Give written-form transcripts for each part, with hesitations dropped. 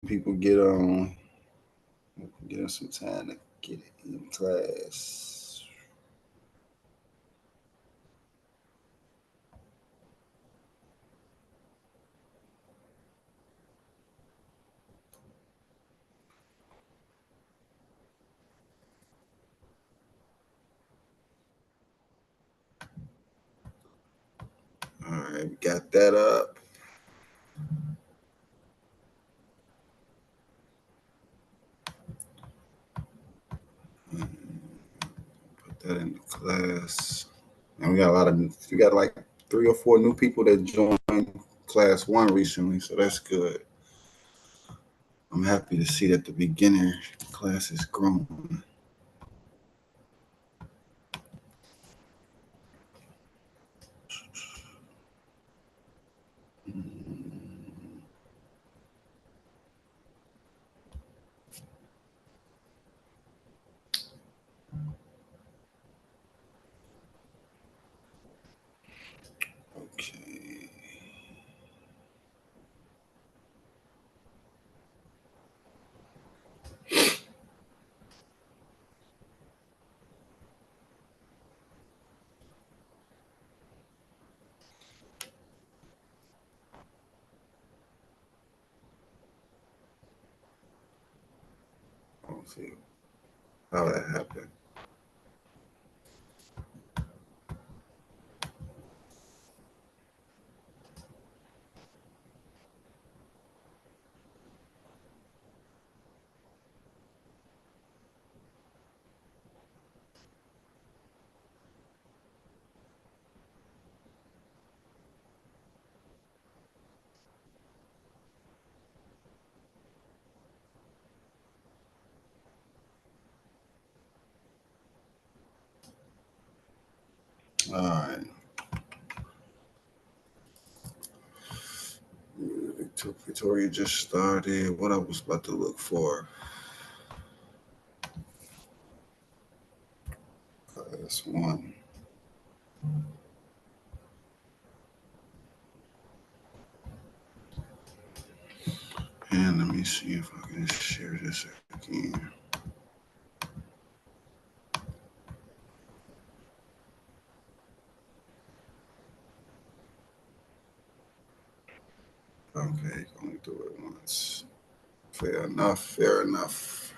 People get on, get them some time to get in class. All right, got that up. Put that in the class. And we got like 3 or 4 new people that joined class one recently, so that's good. I'm happy to see that the beginner class is growing. Okay. Let's see how that happened. All right. Victoria just started. What I was about to look for. Class one. And let me see if I can share this again. Okay, only do it once. Fair enough. Fair enough.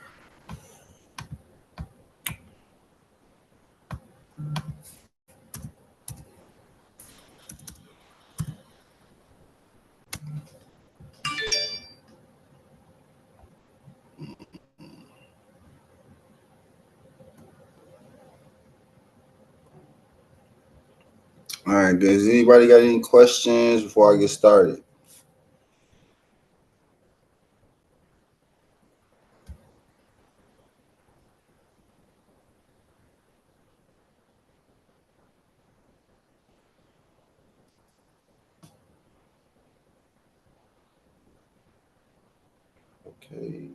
All right. Does anybody got any questions before I get started? Okay.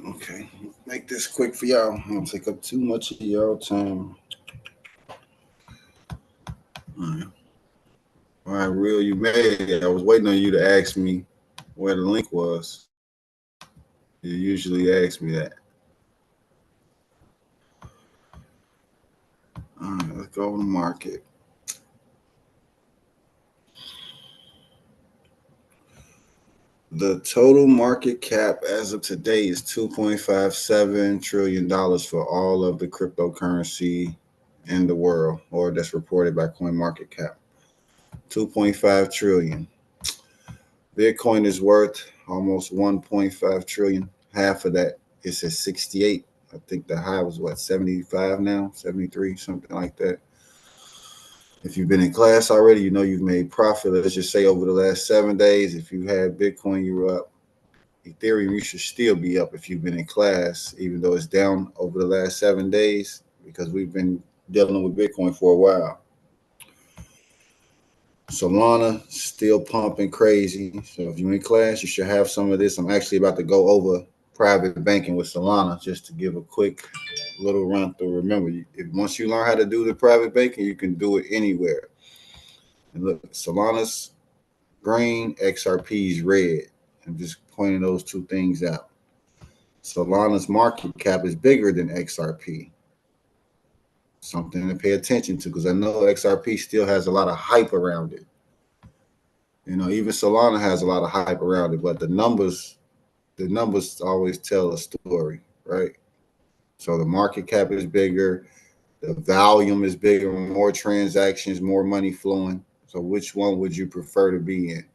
Okay. Make this quick for y'all. I don't take up too much of y'all time. All right. All right, real you made it. I was waiting on you to ask me where the link was. You usually ask me that. All right, let's go to market. The total market cap as of today is $2.57 trillion for all of the cryptocurrency in the world, or that's reported by CoinMarketCap. 2.5 trillion. Bitcoin is worth almost 1.5 trillion. Half of that is at 68. I think the high was what, 75 now, 73, something like that. If you've been in class already, you know you've made profit. Let's just say over the last 7 days, if you had Bitcoin, you were up. Ethereum, you should still be up if you've been in class, even though it's down over the last 7 days, because we've been dealing with Bitcoin for a while. Solana still pumping crazy. So if you're in class, you should have some of this. I'm actually about to go over private banking with Solana just to give a quick little run through. Remember, if once you learn how to do the private banking, you can do it anywhere. And look, Solana's green, XRP's red. I'm just pointing those two things out. Solana's market cap is bigger than XRP. Something to pay attention to, because I know XRP still has a lot of hype around it. You know, even Solana has a lot of hype around it, but the numbers always tell a story, right? So the market cap is bigger, the volume is bigger, more transactions, more money flowing. So which one would you prefer to be in?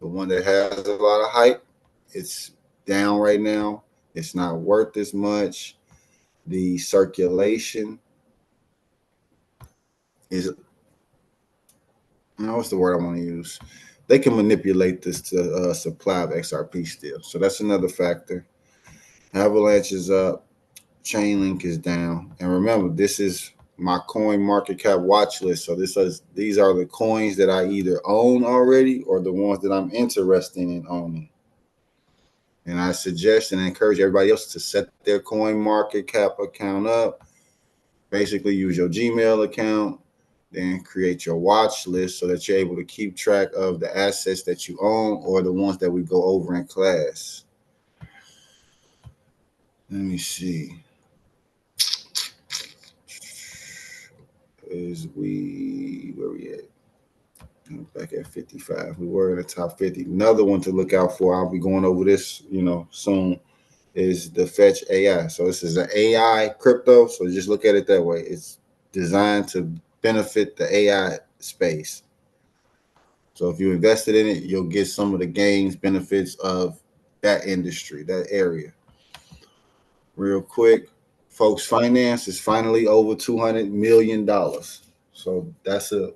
The one that has a lot of hype? It's down right now. It's not worth as much. The circulation is, what's the word I want to use? They can manipulate this to supply of XRP still. So that's another factor. Avalanche is up. Chainlink is down. And remember, this is my coin market cap watch list. So these are the coins that I either own already or the ones that I'm interested in owning. And I suggest and encourage everybody else to set their coin market cap account up. Basically, use your Gmail account, then create your watch list so that you're able to keep track of the assets that you own or the ones that we go over in class. Let me see. Where we at? Back at 55. We were in the top 50. Another one to look out for, I'll be going over this, soon, is the Fetch AI. So this is an AI crypto. So just look at it that way. It's designed to benefit the AI space. So if you invested in it, you'll get some of the gains, benefits of that industry, that area. Real quick, folks, finance is finally over $200 million. So that's a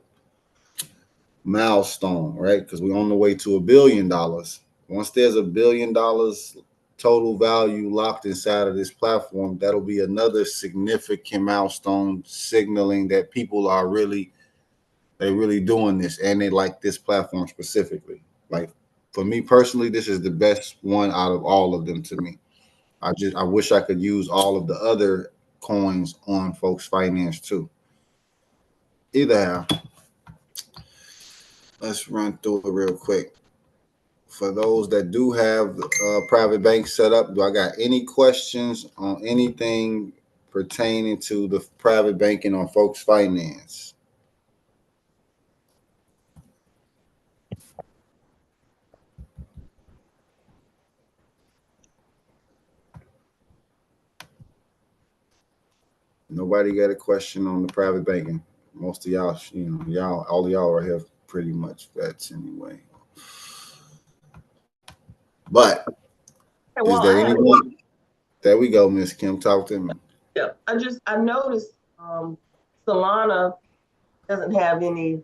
milestone, right? Because we're on the way to $1 billion. Once there's $1 billion total value locked inside of this platform, that'll be another significant milestone, signaling that people are really doing this, and they like this platform specifically. Like, for me personally, this is the best one out of all of them to me. I wish I could use all of the other coins on folks finance too. Either how. Let's run through it real quick. For those that do have private banks set up, do I got any questions on anything pertaining to the private banking on folks finance? Nobody got a question on the private banking. Most of y'all, all of y'all are here pretty much vets anyway. But is there anyone? There we go, Miss Kim. Talk to me. Yeah, I noticed Solana doesn't have any,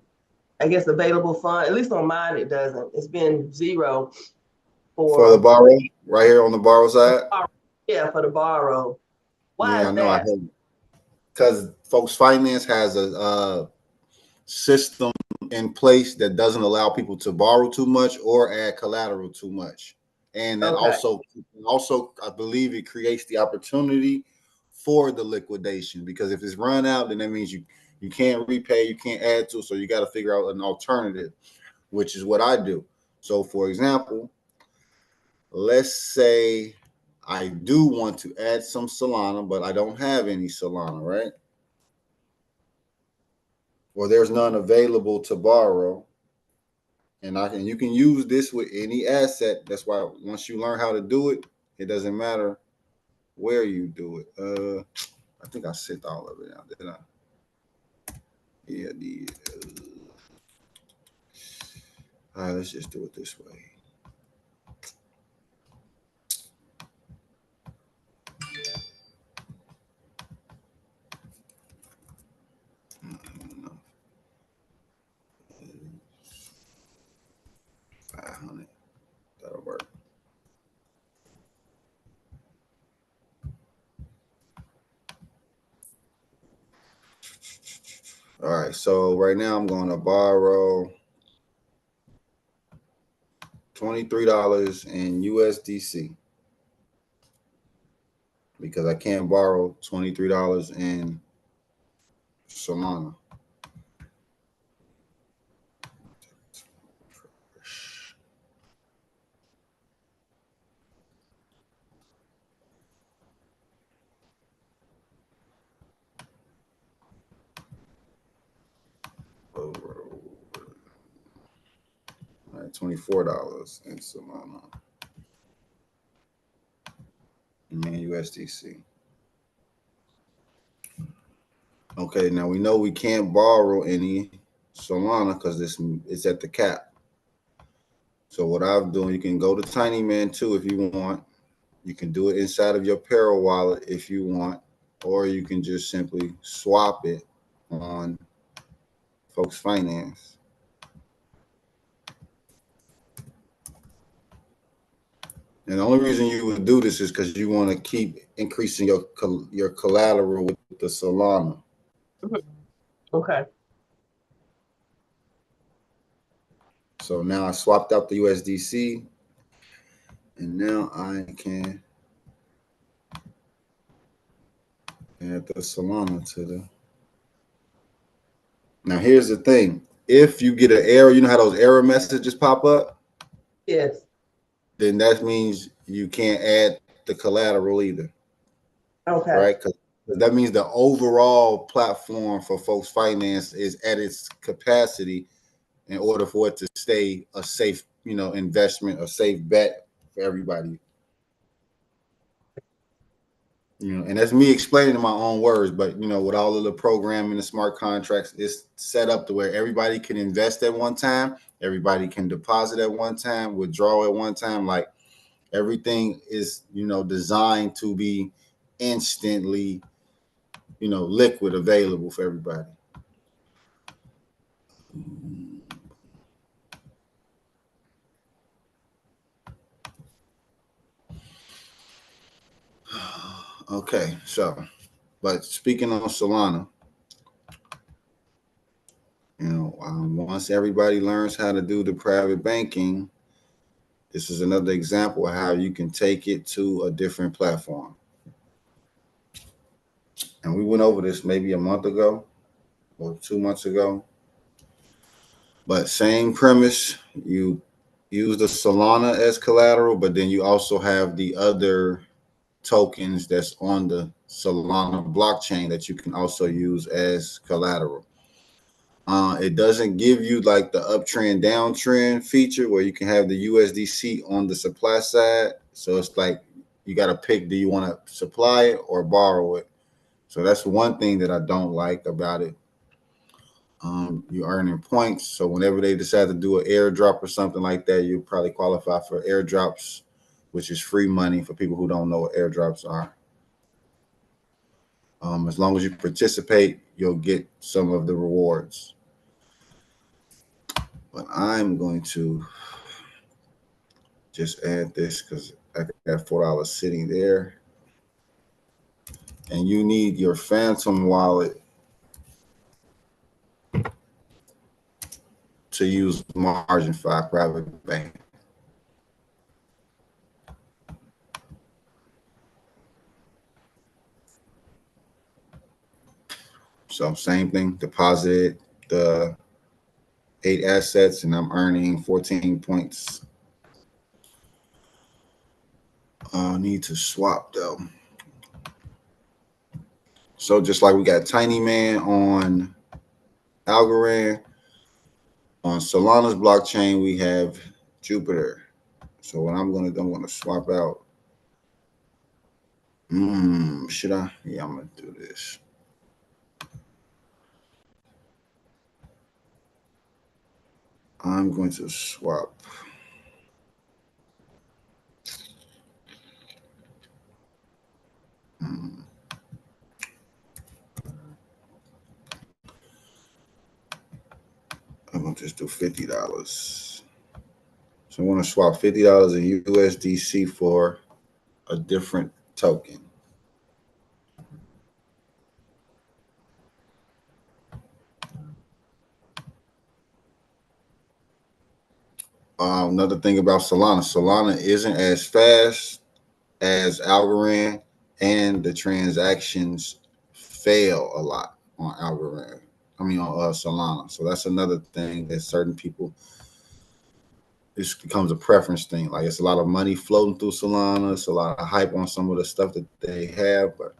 I guess, available fund. At least on mine, it doesn't. It's been zero for the borrow, right here on the borrow side. Yeah, for the borrow. Why is that? Because folks finance has a system in place that doesn't allow people to borrow too much or add collateral too much, and that also I believe it creates the opportunity for the liquidation, because if it's run out, then that means you can't repay, you can't add to, so you got to figure out an alternative, which is what I do. So for example, let's say I do want to add some Solana, but I don't have any Solana, right? Or there's none available to borrow. And you can use this with any asset. That's why once you learn how to do it, it doesn't matter where you do it. I think I sent all of it out, didn't I? Yeah, all right, let's just do it this way. 500. That'll work. All right, so right now I'm going to borrow $23 in USDC because I can't borrow $23 in Solana. All right, $24 in Solana. And USDC. Okay, now we know we can't borrow any Solana because it's at the cap. So what I'm doing, you can go to Tinyman too if you want. You can do it inside of your Parallel wallet if you want, or you can just simply swap it on Folks Finance. And the only reason you would do this is because you want to keep increasing your collateral with the Solana. Okay. So now I swapped out the USDC, and now I can add the Solana to the. Now here's the thing: if you get an error, you know how those error messages pop up. Yes. Then that means you can't add the collateral either. Okay. Right? Because that means the overall platform for Folks Finance is at its capacity in order for it to stay a safe, investment, a safe bet for everybody. And that's me explaining in my own words, but with all of the programming, the smart contracts, it's set up to where everybody can invest at one time, everybody can deposit at one time, withdraw at one time. Like everything is, designed to be instantly, liquid, available for everybody. Okay, so, but speaking on Solana, once everybody learns how to do the private banking, this is another example of how you can take it to a different platform. And we went over this maybe a month ago or 2 months ago. But same premise, you use the Solana as collateral, but then you also have the other tokens that's on the Solana blockchain that you can also use as collateral. It doesn't give you like the uptrend, downtrend feature where you can have the USDC on the supply side. So it's like you got to pick, do you want to supply it or borrow it? So that's one thing that I don't like about it. You're earning points. So whenever they decide to do an airdrop or something like that, you probably qualify for airdrops, which is free money for people who don't know what airdrops are. As long as you participate, you'll get some of the rewards. But I'm going to just add this because I got $4 sitting there. And you need your Phantom wallet to use MarginFi private bank. So same thing, deposit the 8 assets and I'm earning 14 points. I need to swap though. So just like we got Tinyman on Algorand, on Solana's blockchain, we have Jupiter. So what I'm going to swap out. Should I? Yeah, I'm going to do this. I'm going to swap. I'm going to just do $50. So I want to swap $50 in USDC for a different token. Another thing about Solana, Solana isn't as fast as Algorand, and the transactions fail a lot on Algorand. I mean on Solana. So that's another thing that certain people, this becomes a preference thing. Like it's a lot of money floating through Solana. It's a lot of hype on some of the stuff that they have, but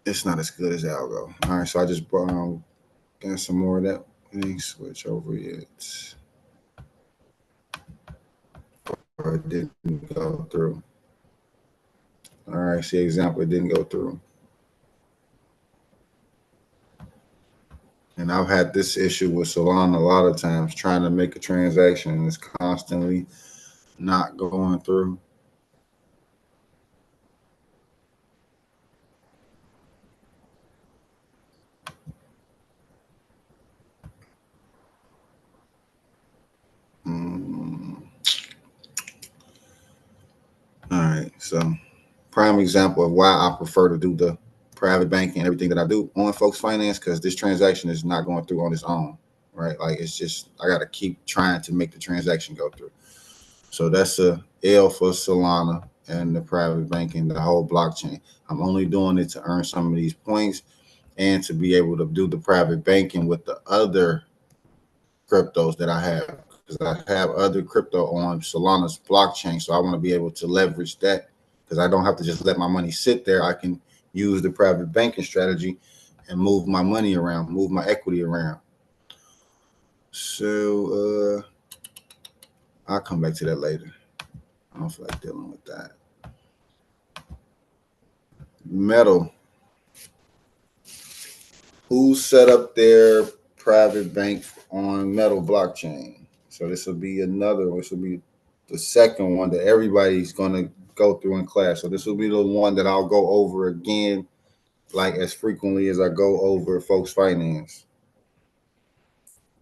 it's not as good as Algo. All right, so I just got some more of that. Let me switch over it. Or it didn't go through. All right, see example, it didn't go through. And I've had this issue with Solana a lot of times, trying to make a transaction and it's constantly not going through. All right, so prime example of why I prefer to do the private banking and everything that I do on Folks Finance, because this transaction is not going through on its own, right? Like it's just, I got to keep trying to make the transaction go through. So that's a L for Solana and the private banking, the whole blockchain. I'm only doing it to earn some of these points and to be able to do the private banking with the other cryptos that I have, because I have other crypto on Solana's blockchain. So I want to be able to leverage that, because I don't have to just let my money sit there. I can use the private banking strategy and move my money around, move my equity around. So I'll come back to that later. I don't feel like dealing with that. Metal. Who set up their private bank on Metal blockchain? So this will be another, which will be the second one that everybody's going to go through in class. So this will be the one that I'll go over again, like as frequently as I go over Folks Finance.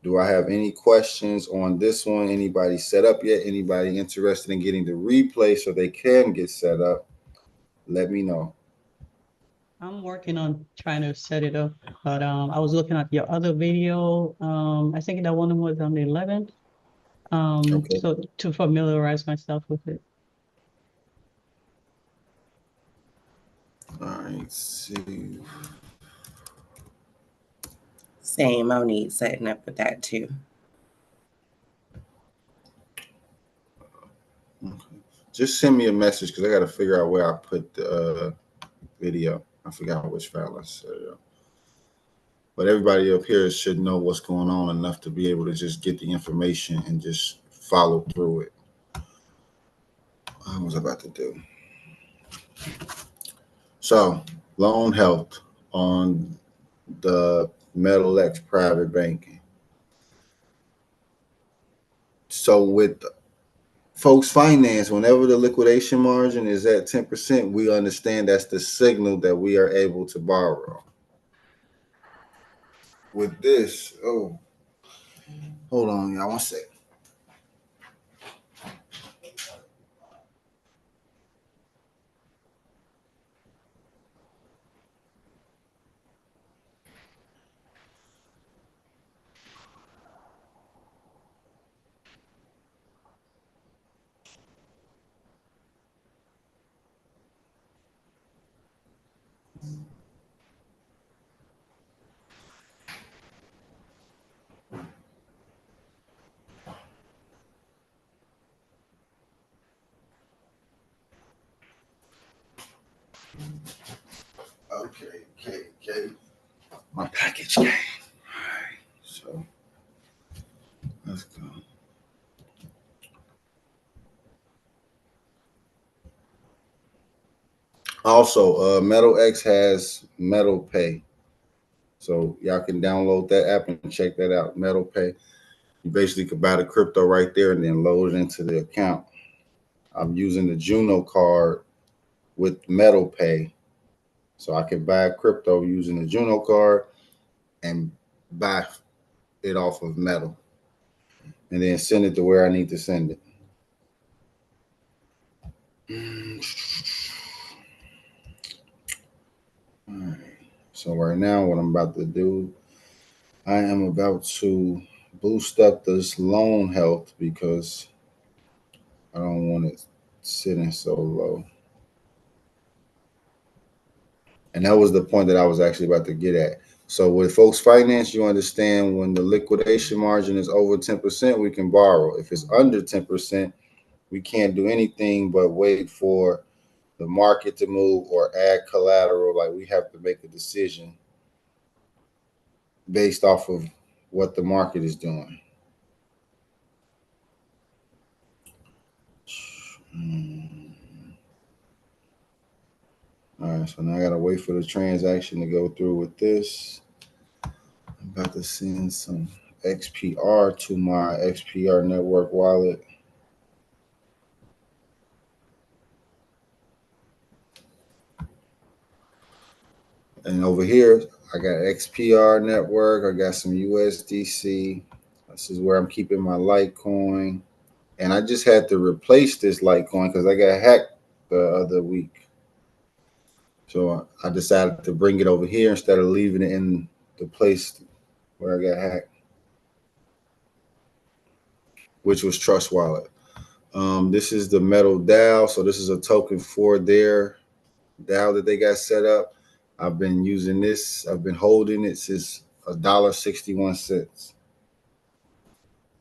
Do I have any questions on this one? Anybody set up yet? Anybody interested in getting the replay so they can get set up? Let me know. I'm working on trying to set it up, but I was looking at your other video. I think that one was on the 11th. Okay. So to familiarize myself with it. All right. See. Same, I'll need setting up with that too. Okay. Just send me a message, because I got to figure out where I put the video. I forgot which file I set it up. But everybody up here should know what's going on enough to be able to just get the information and just follow through it. What was I about to do? So, loan health on the MetalX private banking. So with Folks Finance, whenever the liquidation margin is at 10%, we understand that's the signal that we are able to borrow. With this, oh, hold on, y'all, one second. Okay. My package came. All right, so let's go. Also, MetalX has Metal Pay, so y'all can download that app and check that out. Metal Pay. You basically could buy the crypto right there and then load it into the account. I'm using the Juno card with Metal Pay, so I can buy crypto using the Juno card and buy it off of Metal. and then send it to where I need to send it. All right. So right now, what I'm about to do, I am about to boost up this loan health because I don't want it sitting so low. And that was the point that I was actually about to get at. So with folks finance, you understand when the liquidation margin is over 10%, we can borrow. If it's under 10%, we can't do anything but wait for the market to move or add collateral. Like we have to make a decision based off of what the market is doing. All right, so now I gotta wait for the transaction to go through with this. I'm about to send some XPR to my XPR network wallet. And over here, I got XPR network. I got some USDC. This is where I'm keeping my Litecoin. And I just had to replace this Litecoin because I got hacked the other week. So I decided to bring it over here instead of leaving it in the place where I got hacked, which was Trust Wallet. This is the Metal DAO. So this is a token for their DAO that they got set up. I've been using this. I've been holding it since $1.61.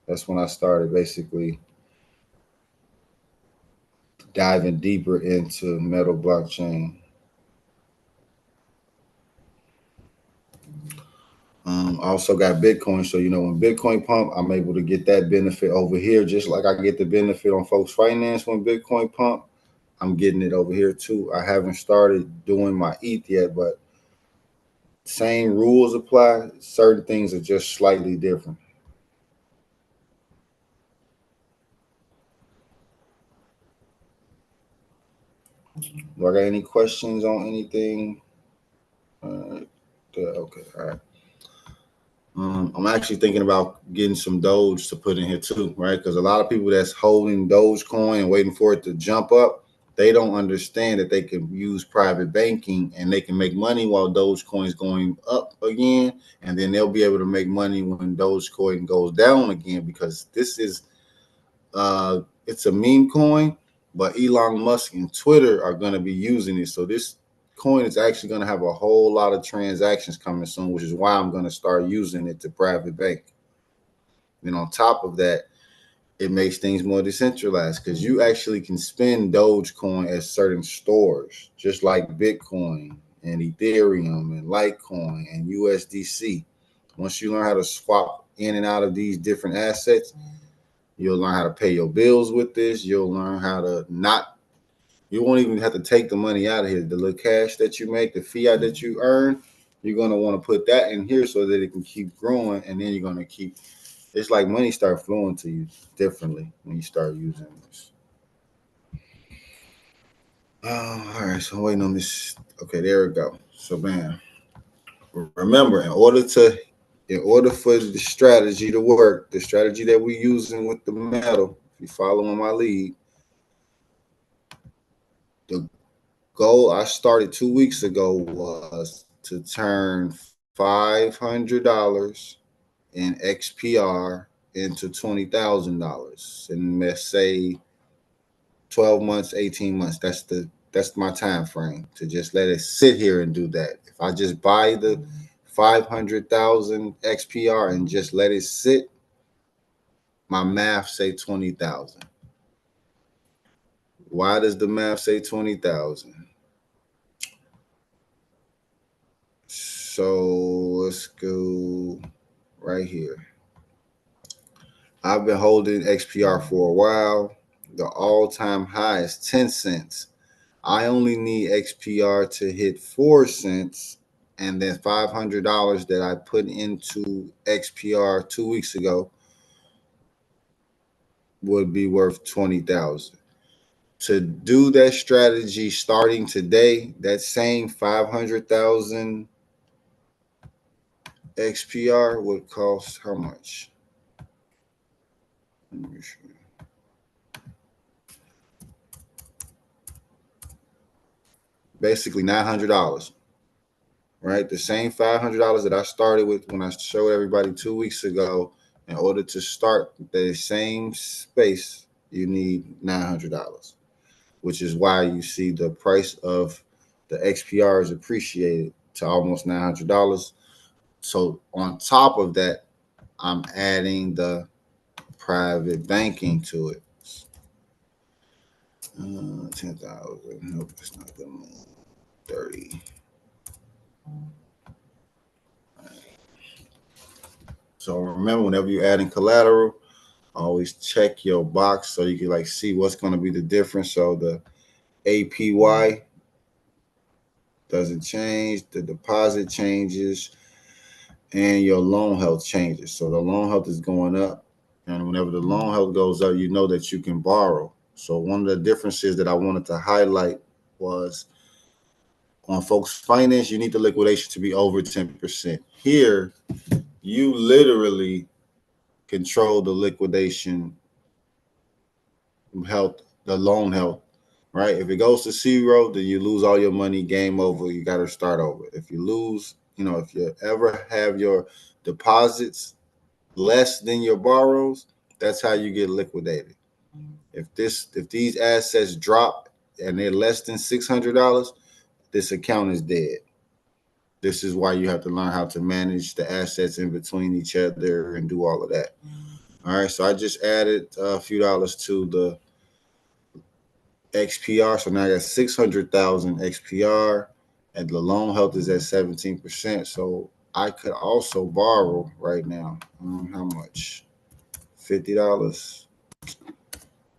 That's when I started basically diving deeper into Metal blockchain. I also got Bitcoin. So, when Bitcoin pump, I'm able to get that benefit over here, just like I get the benefit on folks finance when Bitcoin pump. I'm getting it over here too. I haven't started doing my ETH yet, but same rules apply. Certain things are just slightly different. Do I got any questions on anything? Okay, all right. I'm actually thinking about getting some Doge to put in here too, right? Because a lot of people that's holding Dogecoin and waiting for it to jump up, they don't understand that they can use private banking and they can make money while Dogecoin is going up again, and then they'll be able to make money when Dogecoin goes down again, because this is it's a meme coin, but Elon Musk and Twitter are going to be using it. So this coin is actually going to have a whole lot of transactions coming soon, which is why I'm going to start using it to private bank. And on top of that, it makes things more decentralized because you actually can spend Dogecoin at certain stores, just like Bitcoin and Ethereum and Litecoin and USDC. Once you learn how to swap in and out of these different assets, you'll learn how to pay your bills with this. You'll learn how to you won't even have to take the money out of here. The little cash that you make, the fiat that you earn, you're going to want to put that in here so that it can keep growing. And then you're going to keep, it's like money start flowing to you differently when you start using this. All right, so I'm waiting on this. Okay, there we go. So, man, remember, in order for the strategy to work, the strategy that we're using with the metal, if you following my lead, the goal I started 2 weeks ago was to turn $500 in XPR into $20,000 in, let's say, 12 months, 18 months. That's my time frame, to just let it sit here and do that. If I just buy the 500,000 XPR and just let it sit, my math say 20,000. Why does the math say 20,000? So let's go right here. I've been holding XPR for a while. The all-time high is 10 cents. I only need XPR to hit 4 cents, and then $500 that I put into XPR 2 weeks ago would be worth 20,000. To do that strategy starting today, that same 500,000 XPR would cost how much? Let me show you. Basically $900, right? The same $500 that I started with when I showed everybody 2 weeks ago. In order to start the same space, you need $900, which is why you see the price of the XPR is appreciated to almost $900. So on top of that, I'm adding the private banking to it. 10,000. Nope, it's not the moon. 30. So remember, whenever you're adding collateral, always check your box so you can like see what's going to be the difference. So the APY doesn't change, the deposit changes, and your loan health changes. So the loan health is going up, and whenever the loan health goes up, you know that you can borrow. So one of the differences that I wanted to highlight was on folks finance, you need the liquidation to be over 10%. Here, you literally control the liquidation health, the loan health, right? If it goes to zero, then you lose all your money, game over. You got to start over. If you lose, if you ever have your deposits less than your borrows, that's how you get liquidated. If these assets drop and they're less than $600, this account is dead. This is why you have to learn how to manage the assets in between each other and do all of that. All right, so I just added a few dollars to the XPR. So now I got 600,000 XPR, and the loan health is at 17%. So I could also borrow right now. How much? $50,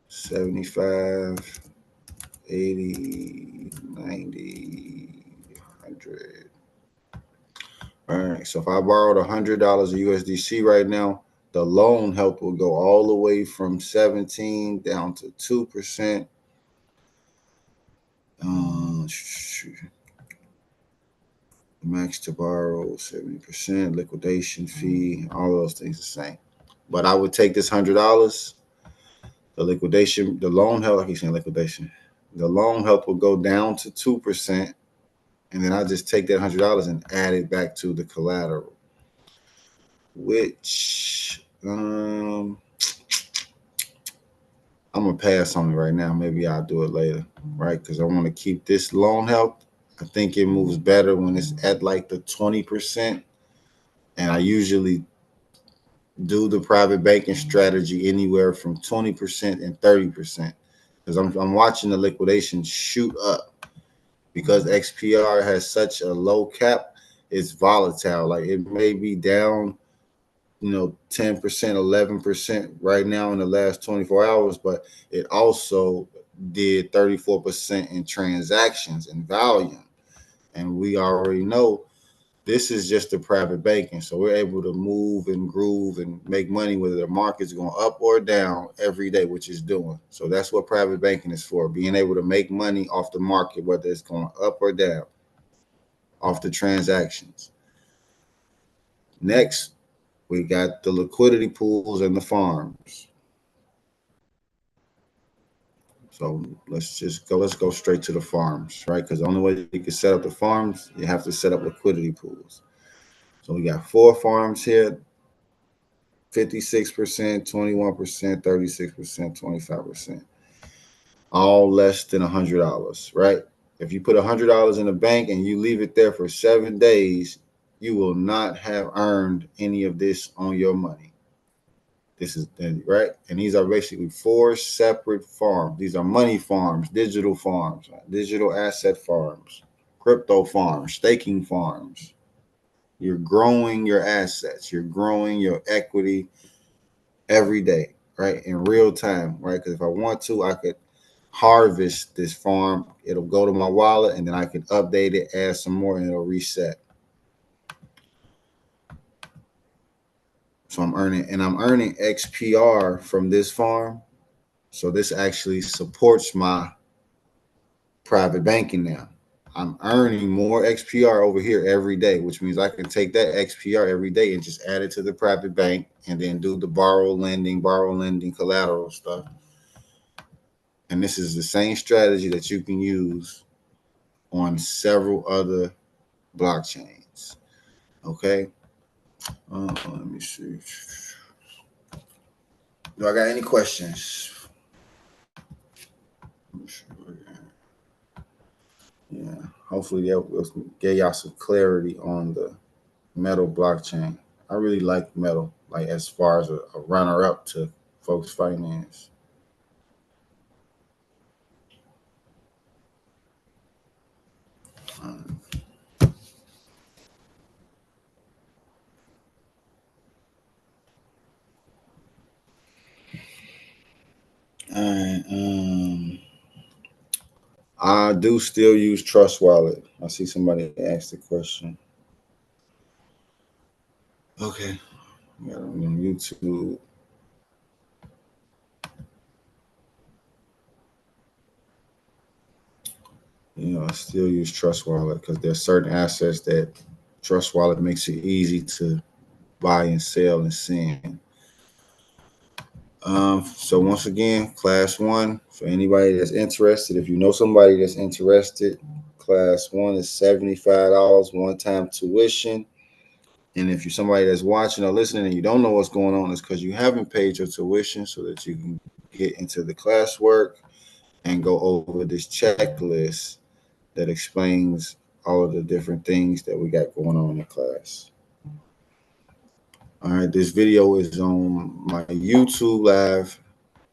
75, 80, 90, 100. All right. So if I borrowed $100 of USDC right now, the loan health will go all the way from 17 down to 2%. Max to borrow 70%, liquidation fee, all those things the same. But I would take this $100, the liquidation, the loan health. I keep saying liquidation. The loan health will go down to 2%, and then I just take that $100 and add it back to the collateral, which I'm gonna pass on it right now. Maybe I'll do it later, right? Because I want to keep this loan health. I think it moves better when it's at like the 20%. And I usually do the private banking strategy anywhere from 20% and 30%. Because I'm watching the liquidation shoot up. Because XPR has such a low cap, it's volatile. Like it may be down 10%, 11% right now in the last 24 hours, but it also did 34% in transactions and volume. And we already know this is just the private banking. So we're able to move and groove and make money whether the market's going up or down every day, which it's doing. So that's what private banking is for, being able to make money off the market, whether it's going up or down, off the transactions. Next, we got the liquidity pools and the farms. So let's go straight to the farms, right? Because the only way you can set up the farms, you have to set up liquidity pools. So we got 4 farms here, 56%, 21%, 36%, 25%, all less than $100, right? If you put $100 in the bank and you leave it there for 7 days, you will not have earned any of this on your money. This is right. And these are basically 4 separate farms. These are money farms, digital farms, digital asset farms, crypto farms, staking farms. You're growing your assets. You're growing your equity every day, right? In real time, right? Because if I want to, I could harvest this farm. It'll go to my wallet and then I can update it, add some more, and it'll reset. So I'm earning XPR from this farm. So this actually supports my private banking now. I'm earning more XPR over here every day, which means I can take that XPR every day and just add it to the private bank and then do the borrow lending collateral stuff. And this is the same strategy that you can use on several other blockchains. Okay. Let me see. Do I got any questions? Yeah. Hopefully that will get y'all some clarity on the Metal blockchain. I really like Metal, like as far as a runner-up to Folks Finance. All right. I do still use Trust Wallet. I see somebody asked the question. Okay. Got it on YouTube. You know, I still use Trust Wallet because there's certain assets that Trust Wallet makes it easy to buy and sell and send. So once again, class 1, for anybody that's interested, if you know somebody that's interested, class 1 is $75 one-time tuition. And if you're somebody that's watching or listening and you don't know what's going on, it's because you haven't paid your tuition so that you can get into the classwork and go over this checklist that explains all of the different things that we got going on in the class. All right, this video is on my YouTube live.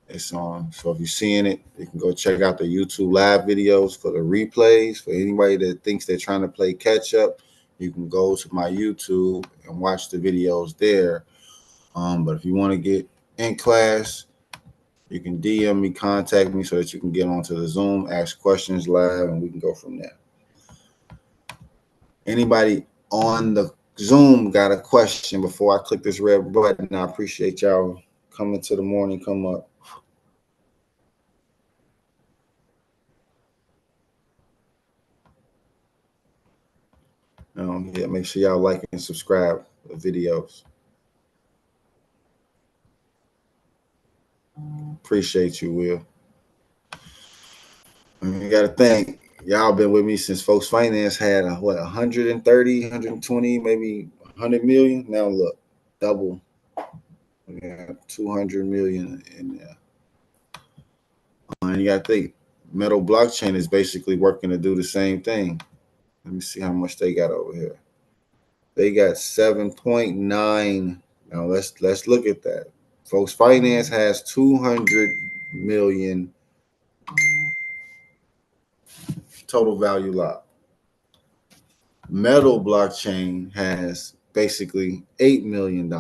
It's on, so if you're seeing it, you can go check out the YouTube live videos for the replays. For anybody that thinks they're trying to play catch up, you can go to my YouTube and watch the videos there. But if you want to get in class, you can DM me, contact me so that you can get onto the Zoom, ask questions live, and we can go from there. Anybody on the Zoom got a question before I click this red button? I appreciate y'all coming to the morning come up. Yeah, make sure y'all like and subscribe the videos. Appreciate you, Will. You got to think, y'all been with me since Folks Finance had a, what, 130, 120, maybe 100 million. Now look, double. We got 200 million in there. And you got to think, Metal blockchain is basically working to do the same thing. Let me see how much they got over here. They got 7.9. Now let's look at that. Folks Finance has 200 million total value locked. Metal blockchain has basically $8 million.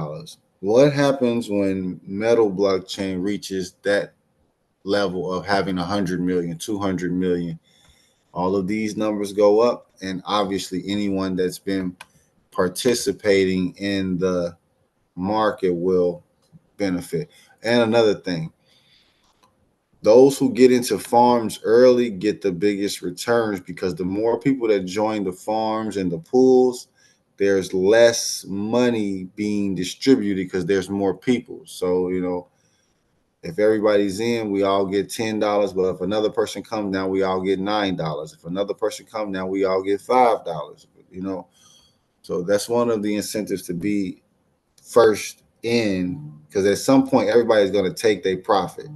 What happens when Metal blockchain reaches that level of having 100 million, 200 million? All of these numbers go up, and obviously anyone that's been participating in the market will benefit. And another thing, those who get into farms early get the biggest returns because the more people that join the farms and the pools, there's less money being distributed because there's more people. So, you know, if everybody's in, we all get $10. But if another person comes, now we all get $9. If another person comes, now we all get $5. You know, so that's one of the incentives to be first in, because at some point everybody's going to take their profit.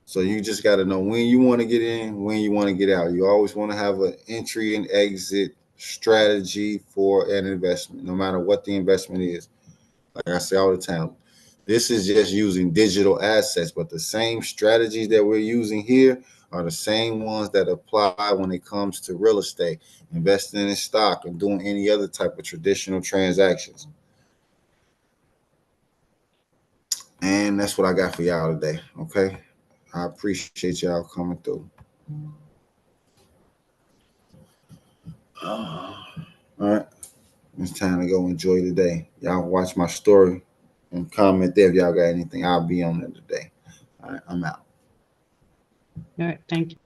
So you just got to know when you want to get in, when you want to get out. You always want to have an entry and exit strategy for an investment, no matter what the investment is. Like I say all the time, this is just using digital assets, but the same strategies that we're using here are the same ones that apply when it comes to real estate, investing in stock, and doing any other type of traditional transactions. And that's what I got for y'all today. Okay. I appreciate y'all coming through. All right. It's time to go enjoy the day. Y'all watch my story and comment there if y'all got anything. I'll be on it today. All right. I'm out. All right, thank you.